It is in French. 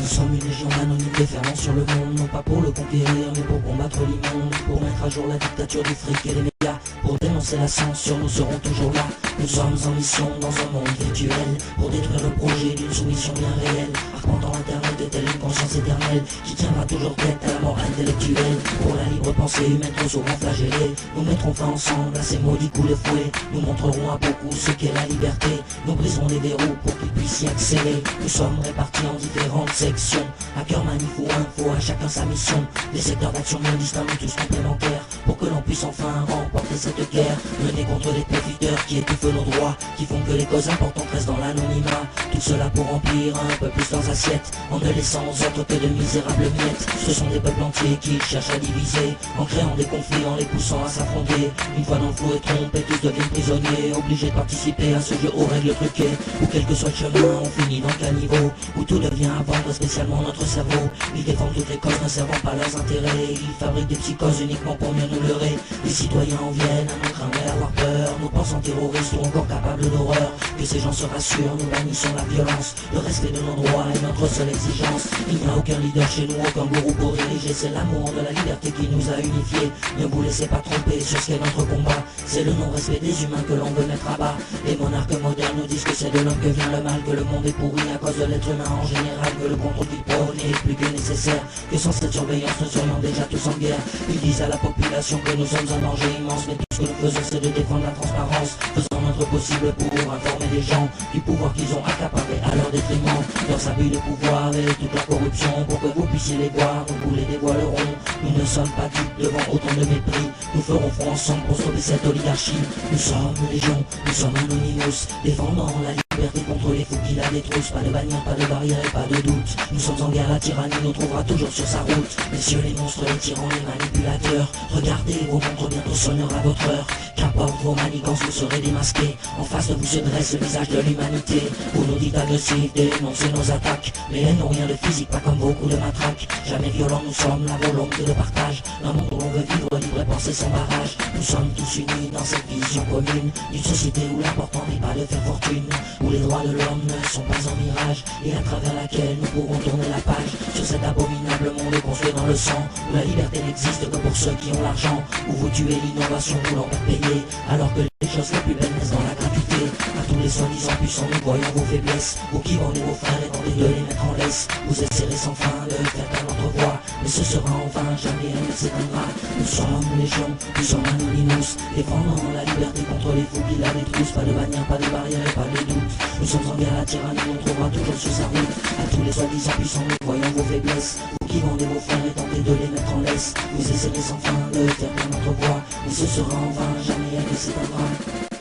Nous sommes une légion anonyme déferlant sur le monde, non pas pour le conquérir, mais pour combattre l'immonde, pour mettre à jour la dictature du fric et des médias, pour dénoncer la censure, nous serons toujours là. Nous sommes en mission dans un monde virtuel, pour détruire le projet d'une soumission bien réelle, arpentant l'internet est telle une conscience éternelle, qui tiendra toujours tête à la mort intellectuelle. Pour la libre pensée humaine trop souvent flagellée, nous mettrons fin ensemble à ces maudits coups de fouet, nous montrerons à beaucoup ce qu'est la liberté, nous briserons les verrous pour qu'ils puissent y accéder. Nous sommes répartis en différentes sections, à cœur manif ou info, à chacun sa mission, des secteurs d'action bien distincts mais tous complémentaires, pour que l'on puisse enfin remporter cette guerre, menée contre les profiteurs qui étouffent nos droits, qui font que les causes importantes restent dans l'anonymat, tout cela pour remplir un peu plus leurs assiettes, en ne laissant aux autres que de misérables miettes. Ce sont des peuples entiers qui cherchent à diviser, en créant des conflits, en les poussant à s'affronter. Une fois dans le flou et trompés, tous deviennent prisonniers, obligés de participer à ce jeu aux règles truquées, où quel que soit le chemin, on finit dans le caniveau, où tout devient à vendre, spécialement notre cerveau. Ils défendent toutes les causes, ne servant pas leurs intérêts, ils fabriquent des psychoses uniquement pour mieux nous leurrer. Les citoyens en viennent à nous craindre et à avoir peur, nous pensons terroristes ou encore capables d'horreur. Que ces gens se rassurent, nous bannissons la violence, le respect de nos droits est notre seule exigence. Il n'y a aucun leader chez nous, aucun gourou pour diriger, c'est l'amour de la liberté qui nous a unifiés. Ne vous laissez pas tromper sur ce qu'est notre combat, c'est le non-respect des humains que l'on veut mettre à bas. Les monarques modernes nous disent que c'est de l'homme que vient le mal, que le monde est pourri à cause de l'être humain en général, que le contrôle qu'il prône est plus que nécessaire, que sans cette surveillance nous serions déjà tous en guerre. Ils disent à la population que nous sommes un danger immense, mais tout ce que nous faisons c'est de défendre la transparence, faisant notre possible pour informer les gens du pouvoir qu'ils ont accaparé à leur détriment, leurs abus de pouvoir et toute leur corruption, pour que vous puissiez les voir, nous vous les dévoilerons. Nous ne sommes pas dupes devant autant de mépris, nous ferons front ensemble pour sauver cette oligarchie. Nous sommes légion, nous sommes Anonymous, défendant la liberté contre les fous qui la détroussent. Pas de bannière, pas de barrière et pas de doute, nous sommes en guerre, la tyrannie nous trouvera toujours sur sa route. Messieurs les monstres, les tyrans, les manipulateurs, regardez, vos montres bientôt sonnera votre heure. Qu'importe vos manigances, vous serez démasqués, en face de vous se dresse le visage de l'humanité. Vous nous dites agressifs, dénoncez nos attaques, mais elles n'ont rien de physique, pas comme vos coups de matraque. Jamais violents, nous sommes la volonté de partage, un monde où l'on veut vivre libre et penser sans barrage. Nous sommes tous unis dans cette vision commune, d'une société où l'important n'est pas de faire fortune, où les droits de l'homme ne sont pas un mirage, et à travers laquelle nous pourrons tourner la page sur cet abominable monde construit dans le sang, où la liberté n'existe que pour ceux qui ont l'argent, où vous tuez l'innovation voulant faire payer, alors que les choses les plus belles naissent dans la gratuité. À tous les soi-disant puissants, nous voyons vos faiblesses, vous qui vendez vos frères et tentez de les mettre en laisse. Vous essaierez sans fin de faire taire notre voix, mais ce sera en vain, jamais elle ne s'éteindra. Nous sommes légion, nous sommes Anonymous, défendant la liberté contre les fous qui la détruisent. Pas de bannière, pas de barrière et pas de doute, nous sommes en guerre, la tyrannie nous trouvera toujours sur sa route. À tous les soi-disant puissants, nous voyons vos faiblesses, vous qui vendez vos frères et tentez de les mettre en laisse. Vous essaierez sans fin de faire taire notre voix, mais ce sera en vain, jamais elle ne s'éteindra.